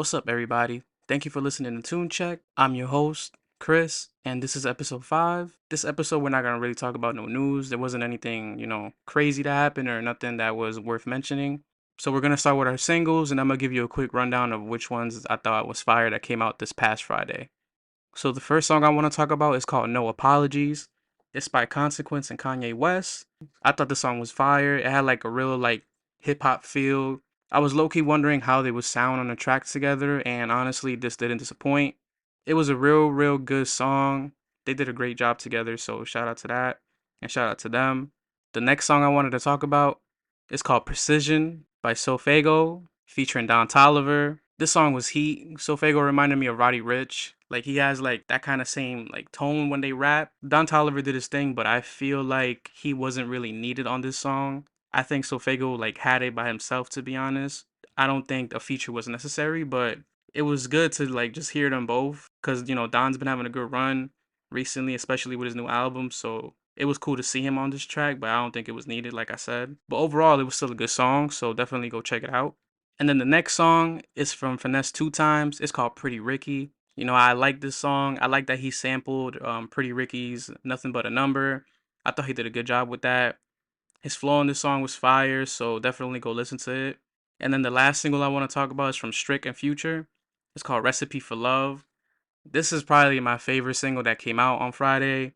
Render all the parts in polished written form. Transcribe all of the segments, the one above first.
What's up, everybody? Thank you for listening to Tune Check. I'm your host, Chris, and this is episode 5. This episode, we're not going to really talk about no news. There wasn't anything, crazy that happened or nothing that was worth mentioning. So, we're going to start with our singles, and I'm going to give you a quick rundown of which ones I thought was fire that came out this past Friday. So, the first song I want to talk about is called No Apologies. It's by Consequence and Kanye West. I thought the song was fire. It had like a real hip hop feel. I was low key wondering how they would sound on the track together, and honestly, this didn't disappoint. It was a real good song. They did a great job together, so shout out to that, and shout out to them. The next song I wanted to talk about is called Precision by Sofago, featuring Don Toliver. This song was heat. Sofago reminded me of Roddy Ricch. Like, he has like that kind of same like tone when they rap. Don Toliver did his thing, but I feel like he wasn't really needed on this song. I think Sofago like had it by himself, to be honest. I don't think a feature was necessary, but it was good to like just hear them both because Don's been having a good run recently, especially with his new album. So it was cool to see him on this track, but I don't think it was needed, like I said. But overall, it was still a good song, so definitely go check it out. And then the next song is from Finesse Two Times. It's called Pretty Ricky. I like this song. I like that he sampled Pretty Ricky's Nothing But a Number. I thought he did a good job with that. His flow on this song was fire, so definitely go listen to it. And then the last single I want to talk about is from Strick and Future. It's called Recipe for Love. This is probably my favorite single that came out on Friday.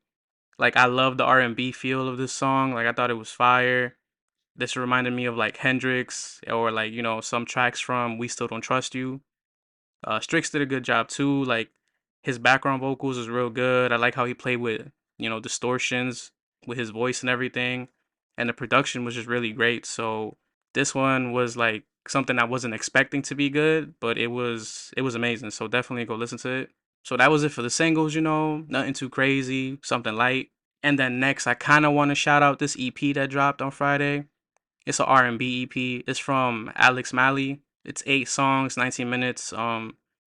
Like, I love the R&B feel of this song. Like, I thought it was fire. This reminded me of like Hendrix or like, some tracks from We Still Don't Trust You. Strix did a good job too. Like, his background vocals is real good. I like how he played with, distortions with his voice and everything. And the production was just really great. So this one was like something I wasn't expecting to be good, but it was amazing. So definitely go listen to it. So that was it for the singles, nothing too crazy, something light. And then next, I kind of want to shout out this EP that dropped on Friday. It's a R&B EP. It's from Alex Malley. It's 8 songs, 19 minutes.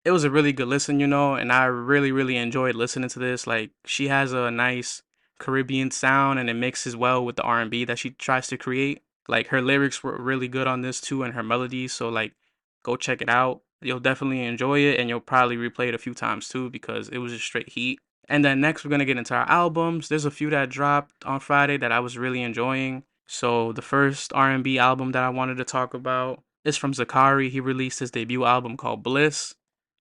It was a really good listen, and I really enjoyed listening to this. Like, she has a nice Caribbean sound, and it mixes well with the R&B that she tries to create. Like, her lyrics were really good on this too, and her melodies. So like, go check it out. You'll definitely enjoy it, and you'll probably replay it a few times too because it was just straight heat. And then next, we're gonna get into our albums. There's a few that dropped on Friday that I was really enjoying. So the first R&B album that I wanted to talk about is from Zakari. He released his debut album called Bliss.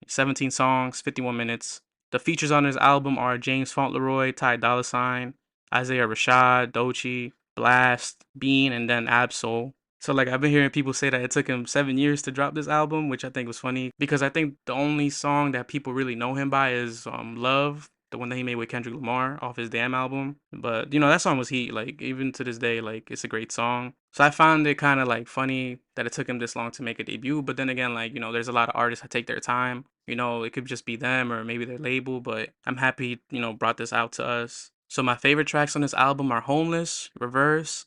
17 songs, 51 minutes. The features on his album are James Fauntleroy, Ty Dolla $ign, Isaiah Rashad, Doechii, Blast, Bean, and then Absol. So like, I've been hearing people say that it took him 7 years to drop this album, which I think was funny because I think the only song that people really know him by is Love, the one that he made with Kendrick Lamar off his Damn album. But that song was heat. Like, even to this day, like, it's a great song. So I found it kind of like funny that it took him this long to make a debut. But then again, like, there's a lot of artists that take their time. It could just be them or maybe their label. But I'm happy, brought this out to us. So my favorite tracks on this album are Homeless, Reverse,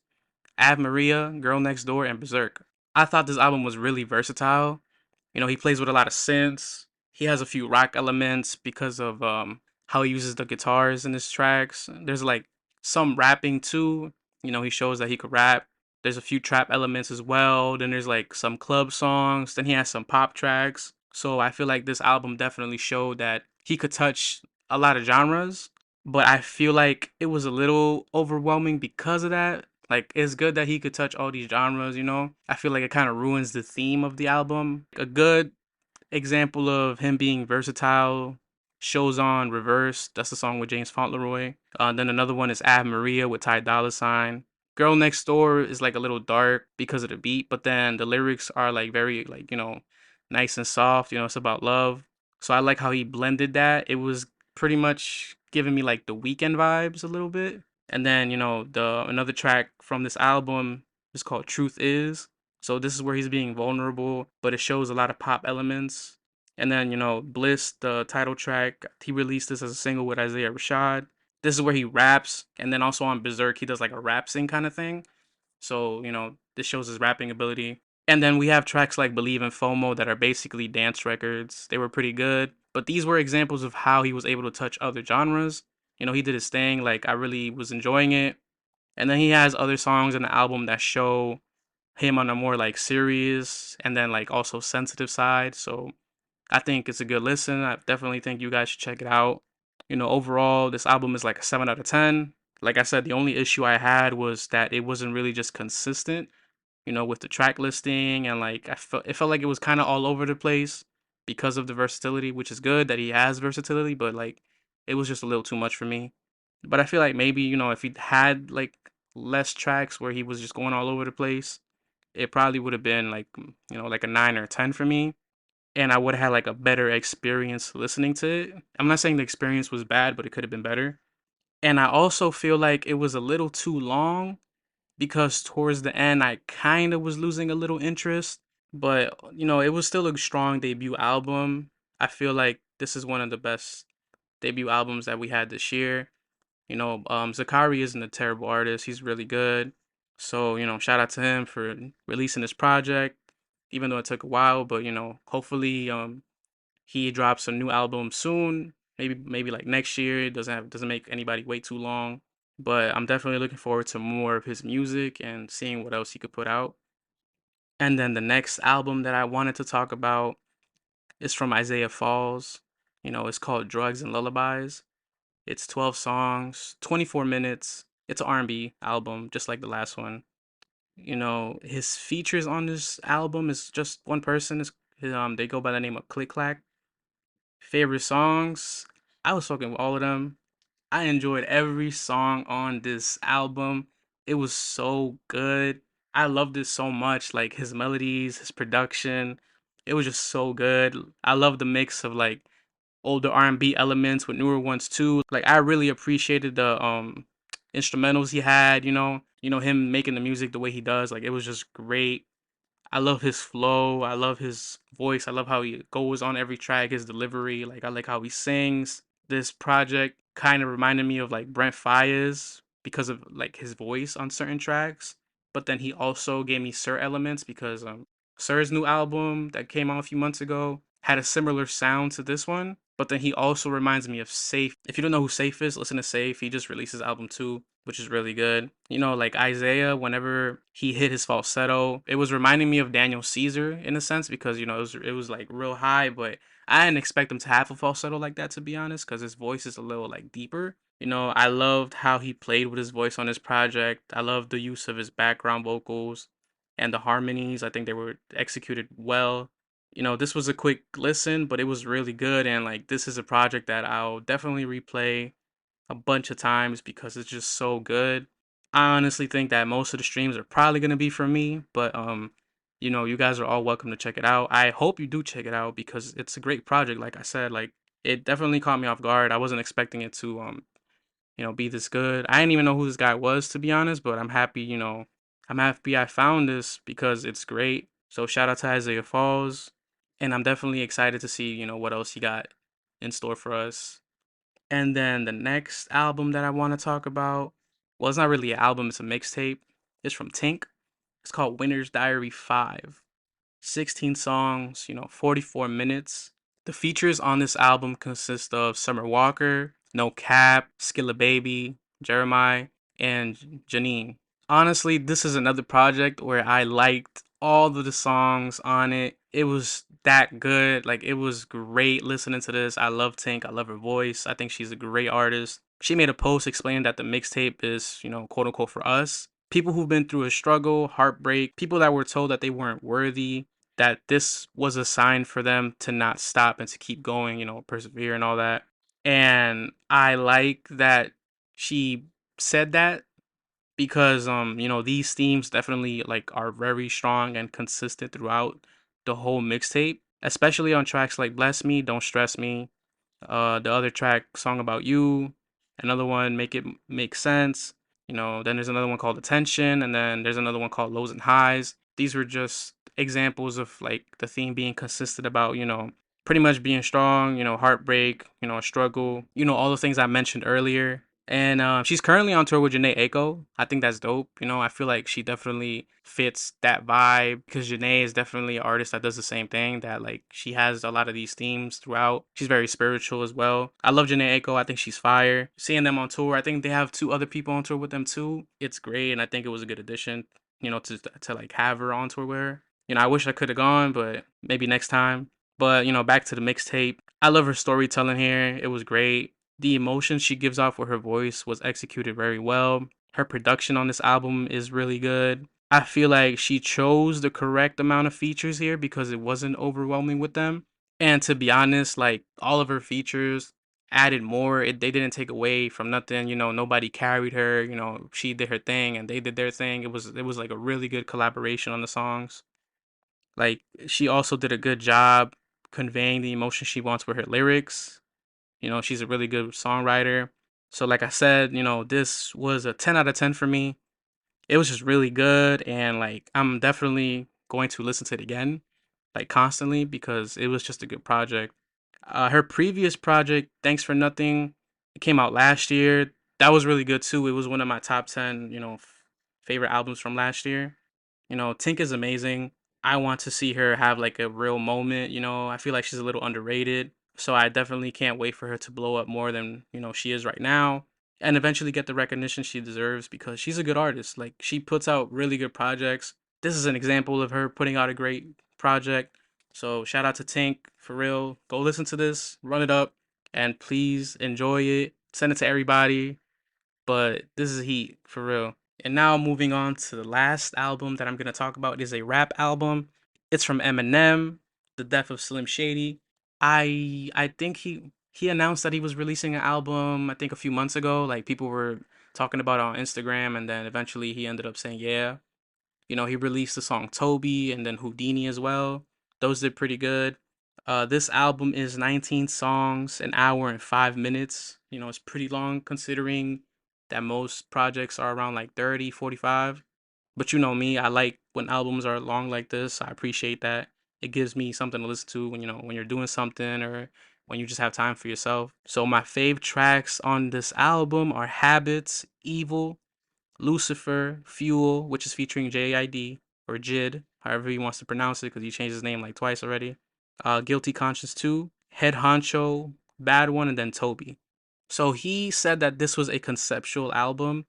Ave Maria, Girl Next Door, and Berserk. I thought this album was really versatile. He plays with a lot of synths. He has a few rock elements because of how he uses the guitars in his tracks. There's like some rapping too. He shows that he could rap. There's a few trap elements as well. Then there's like some club songs. Then he has some pop tracks. So I feel like this album definitely showed that he could touch a lot of genres. But I feel like it was a little overwhelming because of that. Like, it's good that he could touch all these genres. I feel like it kind of ruins the theme of the album. A good example of him being versatile shows on Reverse. That's the song with James Fauntleroy. Then another one is Ave Maria with Ty Dolla $ign. Girl Next Door is like a little dark because of the beat, but then the lyrics are like very like, nice and soft. It's about love. So I like how he blended that. It was pretty much giving me like the Weekend vibes a little bit. And then, the another track from this album is called Truth Is. So this is where he's being vulnerable, but it shows a lot of pop elements. And then, Bliss, the title track, he released this as a single with Isaiah Rashad. This is where he raps, and then also on Berserk, he does like a rap sing kind of thing. So, this shows his rapping ability. And then we have tracks like Believe in FOMO that are basically dance records. They were pretty good, but these were examples of how he was able to touch other genres. He did his thing. Like, I really was enjoying it. And then he has other songs in the album that show him on a more like serious and then like also sensitive side. So I think it's a good listen. I definitely think you guys should check it out. Overall, this album is like a 7 out of 10. Like I said, the only issue I had was that it wasn't really just consistent, with the track listing, and like it felt like it was kind of all over the place because of the versatility, which is good that he has versatility, but like it was just a little too much for me. But I feel like maybe, if he had like less tracks where he was just going all over the place, it probably would have been like, like a 9 or a 10 for me, and I would have had like a better experience listening to it. I'm not saying the experience was bad, but it could have been better. And I also feel like it was a little too long because towards the end I kind of was losing a little interest, but it was still a strong debut album. I feel like this is one of the best debut albums that we had this year. Zakari isn't a terrible artist. He's really good. So, shout out to him for releasing this project, even though it took a while, but hopefully he drops a new album soon. Maybe like next year. It doesn't make anybody wait too long. But I'm definitely looking forward to more of his music and seeing what else he could put out. And then the next album that I wanted to talk about is from Isaiah Falls. It's called Drugs and Lullabies. It's 12 songs, 24 minutes. It's an R&B album, just like the last one. His features on this album is just one person. They go by the name of Click Clack. Favorite songs? I was fucking with all of them. I enjoyed every song on this album. It was so good. I loved it so much. Like his melodies, his production. It was just so good. I love the mix of like older R&B elements with newer ones too. Like I really appreciated the instrumentals he had, him making the music the way he does. Like it was just great. I love his flow. I love his voice. I love how he goes on every track, his delivery. Like I like how he sings. This project kind of reminded me of like Brent Faiyaz because of like his voice on certain tracks. But then he also gave me Sir elements because Sir's new album that came out a few months ago had a similar sound to this one. But then he also reminds me of Safe. If you don't know who Safe is, listen to Safe. He just released his album too, which is really good. Like Isaiah, whenever he hit his falsetto, it was reminding me of Daniel Caesar in a sense because it was like real high, but I didn't expect him to have a falsetto like that, to be honest, because his voice is a little like deeper. I loved how he played with his voice on this project. I loved the use of his background vocals and the harmonies. I think they were executed well. This was a quick listen, but it was really good, and like this is a project that I'll definitely replay a bunch of times because it's just so good. I honestly think that most of the streams are probably gonna be for me, but you guys are all welcome to check it out. I hope you do check it out because it's a great project. Like I said, like it definitely caught me off guard. I wasn't expecting it to be this good. I didn't even know who this guy was, to be honest, but I'm happy, I'm happy I found this because it's great. So shout out to Isaiah Falls, and I'm definitely excited to see, what else he got in store for us. And then the next album that I want to talk about, well, it's not really an album, it's a mixtape. It's from Tink. It's called Winter's Diary 5. 16 songs, 44 minutes. The features on this album consist of Summer Walker, No Cap, Skilla Baby, Jeremiah, and Janine. Honestly, this is another project where I liked all of the songs on it. It was that good. Like, it was great listening to this. I love Tink. I love her voice. I think she's a great artist. She made a post explaining that the mixtape is, quote unquote, for us. People who've been through a struggle, heartbreak, people that were told that they weren't worthy, that this was a sign for them to not stop and to keep going, persevere and all that. And I like that she said that because these themes definitely like are very strong and consistent throughout the whole mixtape, especially on tracks like Bless Me, Don't Stress Me, the other track, Song About You, another one, Make It Make Sense. Then there's another one called Attention, and then there's another one called Lows and Highs. These were just examples of like the theme being consistent about, pretty much being strong, heartbreak, struggle, all the things I mentioned earlier. And she's currently on tour with Janae Aiko. I think that's dope. I feel like she definitely fits that vibe because Janae is definitely an artist that does the same thing. That like she has a lot of these themes throughout. She's very spiritual as well. I love Janae Aiko. I think she's fire. Seeing them on tour, I think they have two other people on tour with them too. It's great, and I think it was a good addition. To like have her on tour with her. I wish I could have gone, but maybe next time. But, back to the mixtape. I love her storytelling here. It was great. The emotion she gives off with her voice was executed very well. Her production on this album is really good. I feel like she chose the correct amount of features here because it wasn't overwhelming with them. And to be honest, like all of her features added more. They didn't take away from nothing. Nobody carried her. She did her thing and they did their thing. It was like a really good collaboration on the songs. Like she also did a good job conveying the emotion she wants with her lyrics. She's a really good songwriter. So like I said, this was a 10 out of 10 for me. It was just really good and like I'm definitely going to listen to it again like constantly because it was just a good project. Her previous project, Thanks for Nothing, it came out last year. That was really good too. It was one of my top 10, favorite albums from last year. Tink is amazing. I want to see her have like a real moment. I feel like she's a little underrated. So I definitely can't wait for her to blow up more than, she is right now and eventually get the recognition she deserves because she's a good artist. Like she puts out really good projects. This is an example of her putting out a great project. So shout out to Tink for real. Go listen to this, run it up, and please enjoy it. Send it to everybody. But this is heat for real. And now moving on to the last album that I'm gonna talk about. It is a rap album. It's from Eminem, The Death of Slim Shady. I think he announced that he was releasing an album. I think a few months ago. Like people were talking about it on Instagram, and then eventually he ended up saying yeah. He released the song Toby and then Houdini as well. Those did pretty good. This album is 19 songs, an hour and 5 minutes. It's pretty long considering that most projects are around like 30, 45. But you know me, I like when albums are long like this. I appreciate that. It gives me something to listen to when you're doing something or when you just have time for yourself. So my fave tracks on this album are Habits, Evil, Lucifer, Fuel, which is featuring JID or Jid, however he wants to pronounce it because he changed his name like twice already. Guilty Conscience 2, Head Honcho, Bad One, and then Toby. So he said that this was a conceptual album,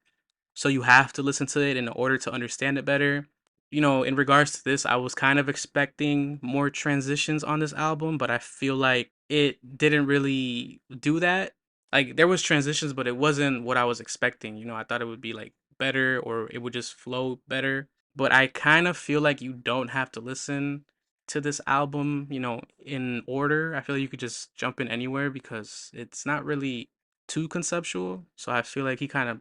so you have to listen to it in order to understand it better. In regards to this, I was kind of expecting more transitions on this album, but I feel like it didn't really do that. Like there was transitions, but it wasn't what I was expecting. I thought it would be like better or it would just flow better. But I kind of feel like you don't have to listen to this album, in order. I feel like you could just jump in anywhere because it's not really too conceptual. So I feel like he kind of,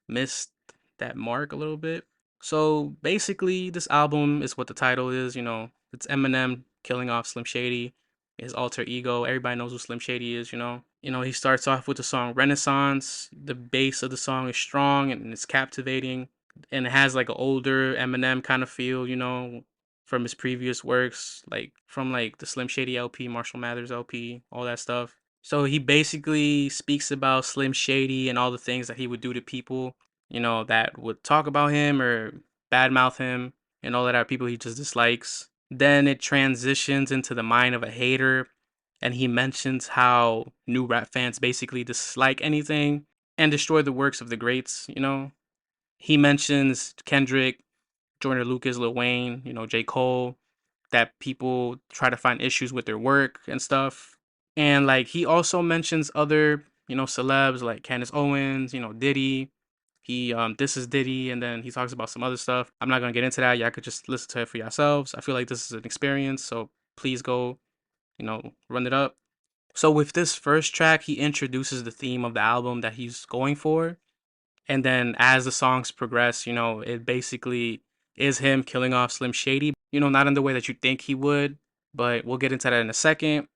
missed that mark a little bit. So basically, this album is what the title is. It's Eminem killing off Slim Shady, his alter ego. Everybody knows who Slim Shady is. He starts off with the song Renaissance. The bass of the song is strong and it's captivating, and it has like an older Eminem kind of feel. From his previous works, like from like the Slim Shady LP, Marshall Mathers LP, all that stuff. So he basically speaks about Slim Shady and all the things that he would do to people, that would talk about him or badmouth him and all that are people he just dislikes. Then it transitions into the mind of a hater, and he mentions how new rap fans basically dislike anything and destroy the works of the greats. He mentions Kendrick, Joyner Lucas, Lil Wayne, J. Cole, that people try to find issues with their work and stuff. And like he also mentions other, celebs like Candace Owens, Diddy. This is Diddy, and then he talks about some other stuff. I'm not gonna get into that. Y'all could just listen to it for yourselves. I feel like this is an experience, so please go, run it up. So with this first track, he introduces the theme of the album that he's going for, and then as the songs progress, it basically is him killing off Slim Shady. Not in the way that you think he would, but we'll get into that in a second.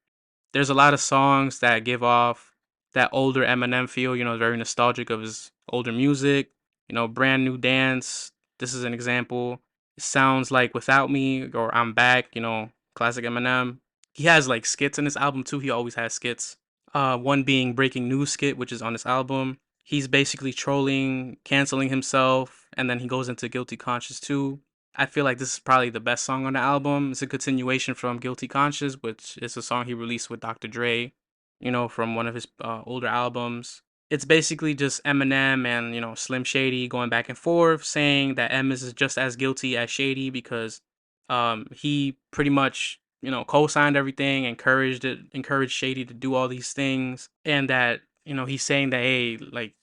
There's a lot of songs that give off that older Eminem feel, very nostalgic of his older music. Brand New Dance. This is an example. It sounds like Without Me or I'm Back, classic Eminem. He has like skits in this album too. He always has skits. One being Breaking News skit, which is on this album. He's basically trolling, canceling himself, and then he goes into Guilty Conscience too. I feel like this is probably the best song on the album. It's a continuation from Guilty Conscience, which is a song he released with Dr. Dre, from one of his older albums. It's basically just Eminem and, Slim Shady going back and forth saying that M is just as guilty as Shady because he pretty much co-signed everything, encouraged Shady to do all these things, and that, he's saying that, hey, like,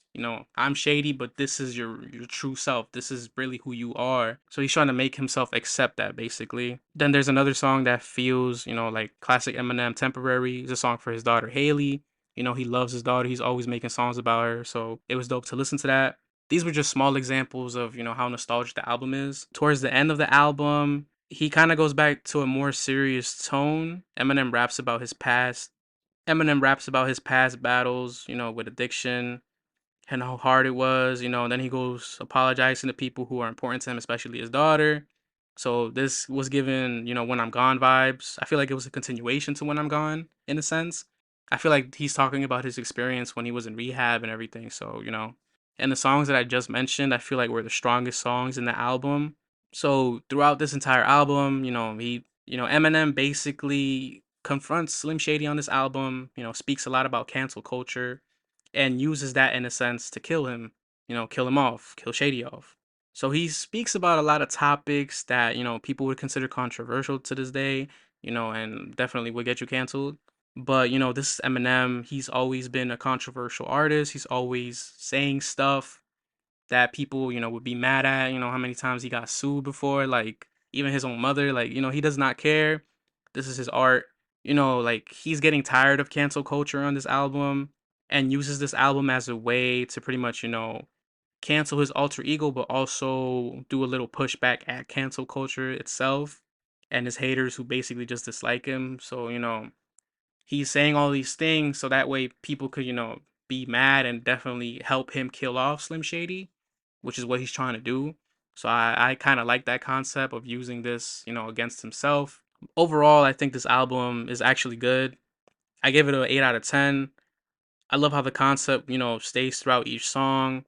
I'm Shady, but this is your true self. This is really who you are. So he's trying to make himself accept that, basically. Then there's another song that feels, like classic Eminem, Temporary. It's a song for his daughter Haley. He loves his daughter. He's always making songs about her. So it was dope to listen to that. These were just small examples of, how nostalgic the album is. Towards the end of the album, he kind of goes back to a more serious tone. Eminem raps about his past battles, with addiction and how hard it was, and then he goes apologizing to people who are important to him, especially his daughter. So this was given, When I'm Gone vibes. I feel like it was a continuation to When I'm Gone, in a sense. I feel like he's talking about his experience when he was in rehab and everything. So, and the songs that I just mentioned, I feel like were the strongest songs in the album. So throughout this entire album, Eminem basically confronts Slim Shady on this album, speaks a lot about cancel culture and uses that in a sense to kill him, kill him off, kill Shady off. So he speaks about a lot of topics that, people would consider controversial to this day, and definitely would get you canceled. But, this is Eminem. He's always been a controversial artist. He's always saying stuff that people, would be mad at. How many times he got sued before, like even his own mother, like, he does not care. This is his art. Like he's getting tired of cancel culture on this album and uses this album as a way to pretty much, cancel his alter ego, but also do a little pushback at cancel culture itself and his haters who basically just dislike him. So, he's saying all these things so that way people could, be mad and definitely help him kill off Slim Shady, which is what he's trying to do. So I kind of like that concept of using this, against himself. Overall, I think this album is actually good. I give it an 8 out of 10. I love how the concept, stays throughout each song.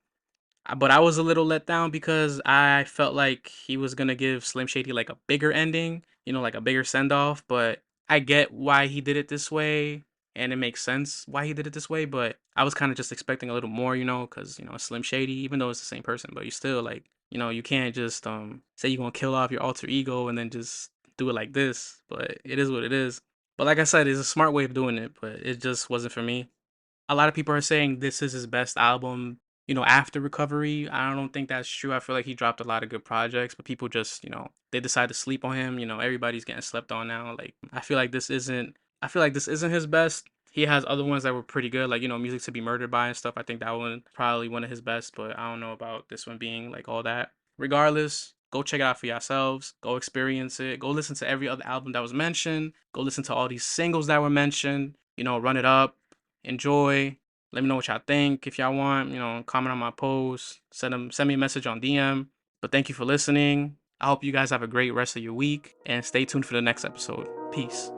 But I was a little let down because I felt like he was gonna give Slim Shady like a bigger ending, like a bigger send off. But I get why he did it this way, and it makes sense why he did it this way. But I was kind of just expecting a little more, because Slim Shady, even though it's the same person, but you still like, you can't just say you're gonna kill off your alter ego and then just do it like this. But it is what it is. But like I said, it's a smart way of doing it, but it just wasn't for me. A lot of people are saying this is his best album, after Recovery. I don't think that's true. I feel like he dropped a lot of good projects, but people just, they decide to sleep on him. Everybody's getting slept on now. Like, I feel like this isn't his best. He has other ones that were pretty good, like, Music to Be Murdered By and stuff. I think that one probably one of his best, but I don't know about this one being like all that. Regardless, go check it out for yourselves. Go experience it. Go listen to every other album that was mentioned. Go listen to all these singles that were mentioned. Run it up, enjoy. Let me know what y'all think. If y'all want, comment on my post. Send me a message on DM. But thank you for listening. I hope you guys have a great rest of your week and stay tuned for the next episode. Peace.